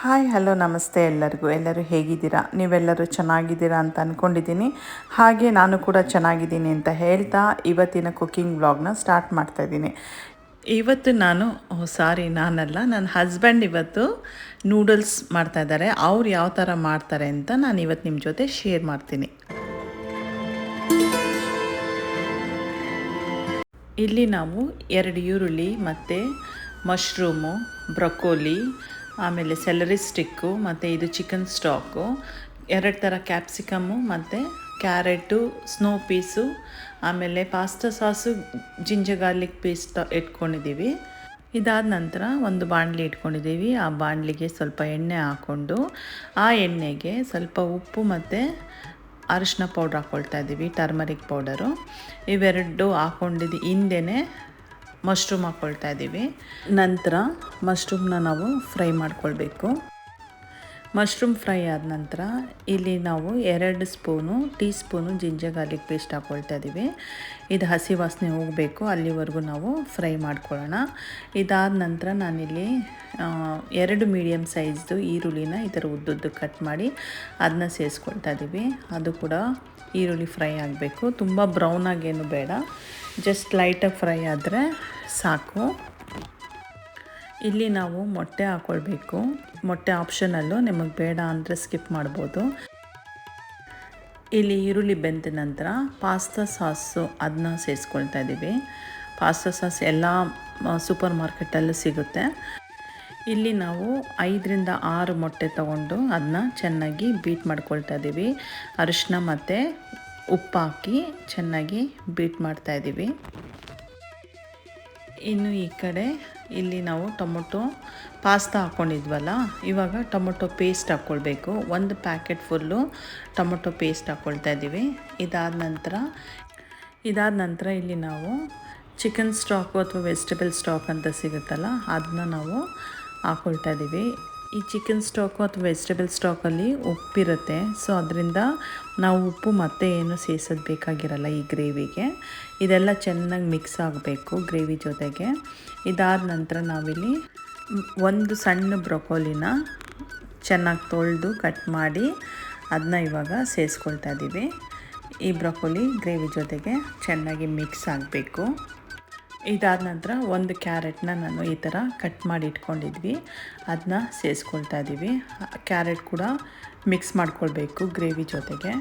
Hi hello ನಮಸ್ತೆ ಎಲ್ಲರೂ ಹೇಗಿದ್ದೀರಾ? ನೀವೆಲ್ಲರೂ ಚೆನ್ನಾಗಿದ್ದೀರಾ ಅಂತ ಅಂದ್ಕೊಂಡಿದ್ದೀನಿ. ಹಾಗೆ ನಾನು ಕೂಡ ಚೆನ್ನಾಗಿದ್ದೀನಿ ಅಂತ ಹೇಳ್ತಾ ಇವತ್ತಿನ ಕುಕ್ಕಿಂಗ್ ವ್ಲಾಗ್ನ ಸ್ಟಾರ್ಟ್ ಮಾಡ್ತಾಯಿದ್ದೀನಿ. ಇವತ್ತು ನಾನಲ್ಲ, ನನ್ನ ಹಸ್ಬೆಂಡ್ ಇವತ್ತು ನೂಡಲ್ಸ್ ಮಾಡ್ತಾಯಿದ್ದಾರೆ. ಅವ್ರು ಯಾವ ಥರ ಮಾಡ್ತಾರೆ ಅಂತ ನಾನು ಇವತ್ತು ನಿಮ್ಮ ಜೊತೆ ಶೇರ್ ಮಾಡ್ತೀನಿ. ಇಲ್ಲಿ ನಾವು 2 ಈರುಳ್ಳಿ ಮತ್ತು ಮಶ್ರೂಮು, ಬ್ರೊಕೋಲಿ, ಆಮೇಲೆ ಸೆಲರಿ ಸ್ಟಿಕ್ಕು ಮತ್ತು ಇದು ಚಿಕನ್ ಸ್ಟಾಕು, 2 ಥರ ಕ್ಯಾಪ್ಸಿಕಮ್ಮು ಮತ್ತು ಕ್ಯಾರೆಟು, ಸ್ನೋ ಪೀಸು, ಆಮೇಲೆ pasta sauce, ginger garlic paste ಇಟ್ಕೊಂಡಿದ್ದೀವಿ. ಇದಾದ ನಂತರ ಒಂದು ಬಾಣಲಿ ಇಟ್ಕೊಂಡಿದ್ದೀವಿ. ಆ ಬಾಣಲಿಗೆ ಸ್ವಲ್ಪ ಎಣ್ಣೆ ಹಾಕ್ಕೊಂಡು ಆ ಎಣ್ಣೆಗೆ ಸ್ವಲ್ಪ ಉಪ್ಪು ಮತ್ತು ಅರಿಶಿನ ಪೌಡ್ರ್ ಹಾಕ್ಕೊಳ್ತಾ ಇದ್ದೀವಿ, ಟರ್ಮರಿಕ್ ಪೌಡರು. ಇವೆರಡು ಹಾಕ್ಕೊಂಡಿದ್ದು ಹಿಂದೆಯೇ ಮಶ್ರೂಮ್ ಹಾಕ್ಕೊಳ್ತಾ ಇದ್ದೀವಿ. ನಂತರ ಮಶ್ರೂಮ್ನ ನಾವು ಫ್ರೈ ಮಾಡ್ಕೊಳ್ಬೇಕು. ಮಶ್ರೂಮ್ ಫ್ರೈ ಆದ ನಂತರ ಇಲ್ಲಿ ನಾವು 2 tea spoon ginger garlic paste ಹಾಕ್ಕೊಳ್ತಾ ಇದ್ದೀವಿ. ಇದು ಹಸಿ ವಾಸನೆ ಹೋಗಬೇಕು, ಅಲ್ಲಿವರೆಗೂ ನಾವು ಫ್ರೈ ಮಾಡ್ಕೊಳ್ಳೋಣ. ಇದಾದ ನಂತರ ನಾನಿಲ್ಲಿ 2 ಮೀಡಿಯಮ್ ಸೈಜ್ದು ಈರುಳ್ಳಿನ ಈ ಥರ ಉದ್ದುದ್ದು ಕಟ್ ಮಾಡಿ ಅದನ್ನ ಸೇರಿಸ್ಕೊಳ್ತಾ ಇದ್ದೀವಿ. ಅದು ಕೂಡ ಈರುಳ್ಳಿ ಫ್ರೈ ಆಗಬೇಕು, ತುಂಬ ಬ್ರೌನಾಗೇನು ಬೇಡ, ಜಸ್ಟ್ ಲೈಟಾಗಿ ಫ್ರೈ ಆದರೆ ಸಾಕು. ಇಲ್ಲಿ ನಾವು ಮೊಟ್ಟೆ ಹಾಕ್ಕೊಳ್ಬೇಕು. ಮೊಟ್ಟೆ ಆಪ್ಷನಲ್ಲು, ನಿಮಗೆ ಬೇಡ ಅಂದರೆ ಸ್ಕಿಪ್ ಮಾಡ್ಬೋದು. ಇಲ್ಲಿ ಈರುಳ್ಳಿ ಬೆಂದ ನಂತರ ಪಾಸ್ತಾ ಸಾಸು ಅದನ್ನ ಸೇರಿಸ್ಕೊಳ್ತಾ ಇದ್ದೀವಿ. ಪಾಸ್ತಾ ಸಾಸ್ ಎಲ್ಲ ಸೂಪರ್ ಮಾರ್ಕೆಟಲ್ಲೂ ಸಿಗುತ್ತೆ. ಇಲ್ಲಿ ನಾವು 5ರಿಂದ 6 ಮೊಟ್ಟೆ ತೊಗೊಂಡು ಅದನ್ನ ಚೆನ್ನಾಗಿ ಬೀಟ್ ಮಾಡ್ಕೊಳ್ತಾ ಇದ್ದೀವಿ. ಅರಿಶಿನ ಮತ್ತು ಉಪ್ಪು ಹಾಕಿ ಚೆನ್ನಾಗಿ ಬೀಟ್ ಮಾಡ್ತಾಯಿದ್ದೀವಿ. ಇನ್ನು ಈ ಕಡೆ ಇಲ್ಲಿ ನಾವು ಟೊಮೊಟೊ ಪಾಸ್ತಾ ಹಾಕ್ಕೊಂಡಿದ್ವಲ್ಲ, ಇವಾಗ ಟೊಮೊಟೊ ಪೇಸ್ಟ್ ಹಾಕ್ಕೊಳ್ಬೇಕು. 1 ಪ್ಯಾಕೆಟ್ ಫುಲ್ಲು ಟೊಮೊಟೊ ಪೇಸ್ಟ್ ಹಾಕ್ಕೊಳ್ತಾ ಇದ್ದೀವಿ. ಇದಾದ ನಂತರ ಇಲ್ಲಿ ನಾವು ಚಿಕನ್ ಸ್ಟಾಕು ಅಥವಾ ವೆಜಿಟೇಬಲ್ ಸ್ಟಾಕ್ ಅಂತ ಸಿಗುತ್ತಲ್ಲ, ಅದನ್ನ ನಾವು ಹಾಕ್ಕೊಳ್ತಾ ಇದ್ದೀವಿ. ಈ ಚಿಕನ್ ಸ್ಟಾಕು ಅಥವಾ ವೆಜಿಟೇಬಲ್ ಸ್ಟಾಕಲ್ಲಿ ಉಪ್ಪಿರುತ್ತೆ, ಸೊ ಅದರಿಂದ ನಾವು ಉಪ್ಪು ಮತ್ತೆ ಏನು ಸೇರಿಸೋದು ಬೇಕಾಗಿರಲ್ಲ ಈ ಗ್ರೇವಿಗೆ. ಇದೆಲ್ಲ ಚೆನ್ನಾಗಿ ಮಿಕ್ಸ್ ಆಗಬೇಕು ಗ್ರೇವಿ ಜೊತೆಗೆ. ಇದಾದ ನಂತರ ನಾವಿಲ್ಲಿ 1 ಸಣ್ಣ ಬ್ರೊಕೋಲಿನ ಚೆನ್ನಾಗಿ ತೊಳೆದು ಕಟ್ ಮಾಡಿ ಅದನ್ನ ಇವಾಗ ಸೇರಿಸ್ಕೊಳ್ತಾ ಇದ್ದೀವಿ. ಈ ಬ್ರೊಕೋಲಿ ಗ್ರೇವಿ ಜೊತೆಗೆ ಚೆನ್ನಾಗಿ ಮಿಕ್ಸ್ ಆಗಬೇಕು. ಇದಾದ ನಂತರ 1 ಕ್ಯಾರೆಟ್ನ ನಾನು ಈ ಥರ ಕಟ್ ಮಾಡಿ ಇಟ್ಕೊಂಡಿದ್ವಿ, ಅದನ್ನ ಸೇರಿಸ್ಕೊಳ್ತಾ ಇದ್ದೀವಿ. ಕ್ಯಾರೆಟ್ ಕೂಡ ಮಿಕ್ಸ್ ಮಾಡ್ಕೊಳ್ಬೇಕು ಗ್ರೇವಿ ಜೊತೆಗೆ.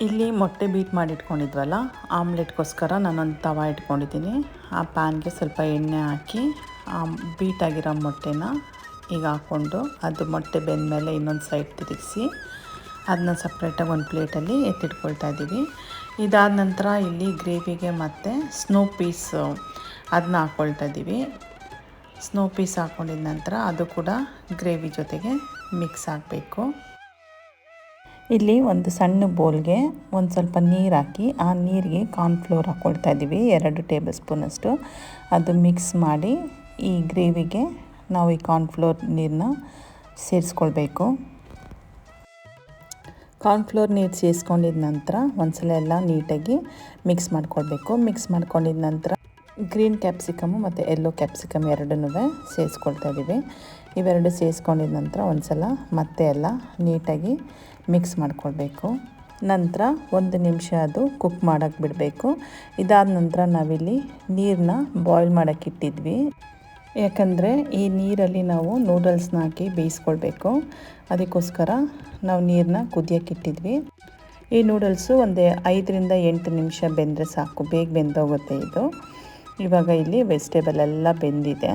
ಇಲ್ಲಿ ಮೊಟ್ಟೆ ಬೀಟ್ ಮಾಡಿ ಇಟ್ಕೊಂಡಿದ್ವಲ್ಲ, ಆಮ್ಲೆಟ್ಗೋಸ್ಕರ ನಾನೊಂದು ತವ ಇಟ್ಕೊಂಡಿದ್ದೀನಿ. ಆ ಪ್ಯಾನ್ಗೆ ಸ್ವಲ್ಪ ಎಣ್ಣೆ ಹಾಕಿ ಆ ಬೀಟಾಗಿರೋ ಮೊಟ್ಟೆನ ಈಗ ಹಾಕ್ಕೊಂಡು, ಅದು ಮೊಟ್ಟೆ ಬೆಂದಮೇಲೆ ಇನ್ನೊಂದು ಸೈಡ್ ತಿರುಗಿಸಿ ಅದನ್ನ ಸಪ್ರೇಟಾಗಿ ಒಂದು ಪ್ಲೇಟಲ್ಲಿ ಎತ್ತಿಟ್ಕೊಳ್ತಾ ಇದ್ದೀವಿ. ಇದಾದ ನಂತರ ಇಲ್ಲಿ ಗ್ರೇವಿಗೆ ಮತ್ತು ಸ್ನೋ ಪೀಸ್ ಅದನ್ನ ಹಾಕ್ಕೊಳ್ತಾ ಇದ್ದೀವಿ. ಸ್ನೋ ಪೀಸ್ ಹಾಕ್ಕೊಂಡಿದ ನಂತರ ಅದು ಕೂಡ ಗ್ರೇವಿ ಜೊತೆಗೆ ಮಿಕ್ಸ್ ಆಗಬೇಕು. ಇಲ್ಲಿ ಒಂದು ಸಣ್ಣ ಬೌಲ್ಗೆ ಒಂದು ಸ್ವಲ್ಪ ನೀರು ಹಾಕಿ ಆ ನೀರಿಗೆ ಕಾರ್ನ್ಫ್ಲೋರ್ ಹಾಕ್ಕೊಳ್ತಾ ಇದ್ದೀವಿ, 2 ಟೇಬಲ್ ಸ್ಪೂನಷ್ಟು. ಅದು ಮಿಕ್ಸ್ ಮಾಡಿ ಈ ಗ್ರೇವಿಗೆ ನಾವು ಈ ಕಾರ್ನ್ಫ್ಲೋರ್ ನೀರನ್ನ ಸೇರಿಸ್ಕೊಳ್ಬೇಕು. ಕಾರ್ನ್ಫ್ಲೋರ್ ನೀರು ಸೇರಿಸ್ಕೊಂಡಿದ ನಂತರ ಒಂದ್ಸಲ ಎಲ್ಲ ನೀಟಾಗಿ ಮಿಕ್ಸ್ ಮಾಡ್ಕೊಳ್ಬೇಕು. ಮಿಕ್ಸ್ ಮಾಡ್ಕೊಂಡಿದ ನಂತರ ಗ್ರೀನ್ ಕ್ಯಾಪ್ಸಿಕಮು ಮತ್ತು ಯೆಲ್ಲೋ ಕ್ಯಾಪ್ಸಿಕಮ್ ಎರಡನ್ನೂ ಸೇರಿಸ್ಕೊಳ್ತಾ ಇದ್ದೀವಿ. ಇವೆರಡು ಸೇರಿಸ್ಕೊಂಡಿದ ನಂತರ ಒಂದ್ಸಲ ಮತ್ತೆ ಎಲ್ಲ ನೀಟಾಗಿ ಮಿಕ್ಸ್ ಮಾಡ್ಕೊಳ್ಬೇಕು. ನಂತರ 1 ನಿಮಿಷ ಅದು ಕುಕ್ ಮಾಡೋಕ್ಕೆ ಬಿಡಬೇಕು. ಇದಾದ ನಂತರ ನಾವಿಲ್ಲಿ ನೀರನ್ನ ಬಾಯ್ಲ್ ಮಾಡೋಕ್ಕೆ ಇಟ್ಟಿದ್ವಿ, ಯಾಕಂದರೆ ಈ ನೀರಲ್ಲಿ ನಾವು ನೂಡಲ್ಸ್ನ ಹಾಕಿ ಬೇಯಿಸ್ಕೊಳ್ಬೇಕು. ಅದಕ್ಕೋಸ್ಕರ ನಾವು ನೀರನ್ನ ಕುದಿಯೋಕ್ಕೆ ಇಟ್ಟಿದ್ವಿ. ಈ ನೂಡಲ್ಸು ಒಂದು 5ರಿಂದ 8 ನಿಮಿಷ ಬೆಂದರೆ ಸಾಕು, ಬೇಗ ಬೆಂದೋಗುತ್ತೆ ಇದು. ಇವಾಗ ಇಲ್ಲಿ ವೆಜಿಟೇಬಲ್ ಎಲ್ಲ ಬೆಂದಿದೆ.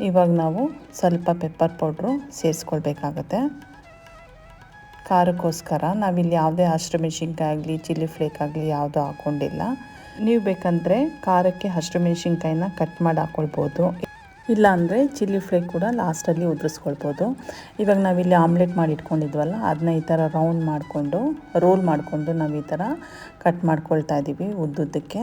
ಇವಾಗ ನಾವು ಸ್ವಲ್ಪ ಪೆಪ್ಪರ್ ಪೌಡ್ರು ಸೇರಿಸ್ಕೊಳ್ಬೇಕಾಗತ್ತೆ. ಖಾರಕ್ಕೋಸ್ಕರ ನಾವಿಲ್ಲಿ ಯಾವುದೇ ಹಸಿಮೆಣಸಿನ್ಕಾಯಿ ಆಗಲಿ ಚಿಲ್ಲಿ ಫ್ಲೇಕ್ ಆಗಲಿ ಯಾವುದೂ ಹಾಕ್ಕೊಂಡಿಲ್ಲ. ನೀವು ಬೇಕಂದರೆ ಖಾರಕ್ಕೆ ಹಸಿಮೆಣಸಿನ್ಕಾಯಿನ ಕಟ್ ಮಾಡಿ ಹಾಕ್ಕೊಳ್ಬೋದು, ಇಲ್ಲಾಂದರೆ ಚಿಲ್ಲಿ ಫ್ಲೇಕ್ ಕೂಡ ಲಾಸ್ಟಲ್ಲಿ ಉದುರಿಸ್ಕೊಳ್ಬೋದು. ಇವಾಗ ನಾವಿಲ್ಲಿ ಆಮ್ಲೆಟ್ ಮಾಡಿ ಇಟ್ಕೊಂಡಿದ್ವಲ್ಲ, ಅದನ್ನ ಈ ಥರ ರೌಂಡ್ ಮಾಡಿಕೊಂಡು ರೋಲ್ ಮಾಡಿಕೊಂಡು ನಾವು ಈ ಥರ ಕಟ್ ಮಾಡ್ಕೊಳ್ತಾ ಇದ್ದೀವಿ ಉದ್ದುದ್ದಕ್ಕೆ.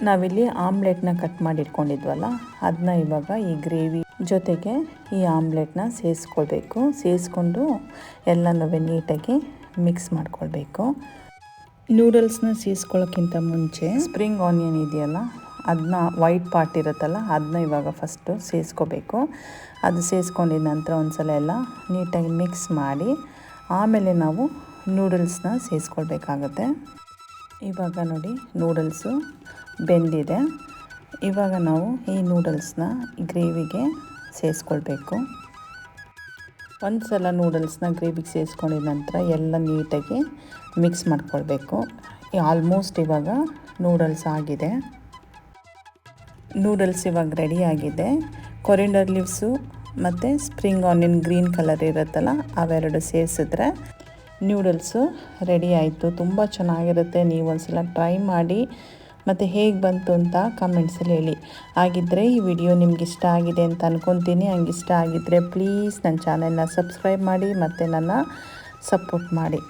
ನಾವಿಲ್ಲಿ ಆಮ್ಲೆಟ್ನ ಕಟ್ ಮಾಡಿ ಇಟ್ಕೊಂಡಿದ್ವಲ್ಲ, ಅದನ್ನ ಇವಾಗ ಈ ಗ್ರೇವಿ ಜೊತೆಗೆ ಈ ಆಮ್ಲೆಟ್ನ ಸೇರಿಸ್ಕೊಳ್ಬೇಕು. ಸೇರಿಸ್ಕೊಂಡು ಎಲ್ಲನೂ ನೀಟಾಗಿ ಮಿಕ್ಸ್ ಮಾಡ್ಕೊಳ್ಬೇಕು. ನೂಡಲ್ಸ್ನ ಸೇರಿಸ್ಕೊಳ್ಳೋಕ್ಕಿಂತ ಮುಂಚೆ ಸ್ಪ್ರಿಂಗ್ ಆನಿಯನ್ ಇದೆಯಲ್ಲ, ಅದನ್ನ ವೈಟ್ ಪಾರ್ಟ್ ಇರುತ್ತಲ್ಲ ಅದನ್ನ ಇವಾಗ ಫಸ್ಟು ಸೇರಿಸ್ಕೋಬೇಕು. ಅದು ಸೇರಿಸ್ಕೊಂಡಿದ ನಂತರ ಒಂದು ಸಲ ಎಲ್ಲ ನೀಟಾಗಿ ಮಿಕ್ಸ್ ಮಾಡಿ ಆಮೇಲೆ ನಾವು ನೂಡಲ್ಸ್ನ ಸೇರಿಸ್ಕೊಳ್ಬೇಕಾಗತ್ತೆ. ಇವಾಗ ನೋಡಿ ನೂಡಲ್ಸು ಬೆಂದಿದೆ. ಇವಾಗ ನಾವು ಈ ನೂಡಲ್ಸ್ನ ಗ್ರೇವಿಗೆ ಸೇರಿಸ್ಕೊಳ್ಬೇಕು. ಒಂದು ಸಲ ನೂಡಲ್ಸ್ನ ಗ್ರೇವಿಗೆ ಸೇರಿಸ್ಕೊಂಡಿದ ನಂತರ ಎಲ್ಲ ನೀಟಾಗಿ ಮಿಕ್ಸ್ ಮಾಡ್ಕೊಳ್ಬೇಕು. ಆಲ್ಮೋಸ್ಟ್ ಇವಾಗ ನೂಡಲ್ಸ್ ಆಗಿದೆ. ನೂಡಲ್ಸ್ ಇವಾಗ ರೆಡಿ ಆಗಿದೆ. ಕೊರಿಯಂಡರ್ ಲೀವ್ಸು ಮತ್ತು ಸ್ಪ್ರಿಂಗ್ ಆನಿಯನ್ ಗ್ರೀನ್ ಕಲರ್ ಇರುತ್ತಲ್ಲ ಅವೆರಡು ಸೇರಿಸಿದ್ರೆ ನೂಡಲ್ಸು ರೆಡಿ ಆಯಿತು. ತುಂಬ ಚೆನ್ನಾಗಿರುತ್ತೆ. ನೀವು ಒಂದು ಸಲ ಟ್ರೈ ಮಾಡಿ ಮತ್ತು ಹೇಗೆ ಬಂತು ಅಂತ ಕಮೆಂಟ್ಸಲ್ಲಿ ಹೇಳಿ. ಹಾಗಿದ್ದರೆ ಈ ವಿಡಿಯೋ ನಿಮ್ಗೆ ಇಷ್ಟ ಆಗಿದೆ ಅಂತ ಅಂದ್ಕೊತೀನಿ. ಹಂಗೆ ಇಷ್ಟ ಆಗಿದ್ದರೆ ಪ್ಲೀಸ್ ನನ್ನ ಚಾನೆಲ್ನ ಸಬ್ಸ್ಕ್ರೈಬ್ ಮಾಡಿ ಮತ್ತು ನನ್ನ ಸಪೋರ್ಟ್ ಮಾಡಿ.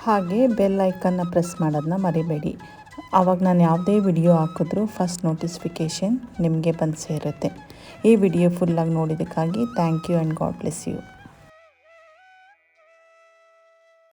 ಹಾಗೆ ಬೆಲ್ ಐಕನ್ನ ಪ್ರೆಸ್ ಮಾಡೋದನ್ನ ಮರಿಬೇಡಿ. ಆವಾಗ ನಾನು ಯಾವುದೇ ವಿಡಿಯೋ ಹಾಕಿದ್ರೂ ಫಸ್ಟ್ ನೋಟಿಫಿಕೇಷನ್ ನಿಮಗೆ ಬಂದು ಸೇರುತ್ತೆ. ಈ ವಿಡಿಯೋ ಫುಲ್ಲಾಗಿ ನೋಡಿದ್ದಕ್ಕಾಗಿ thank you and God bless you.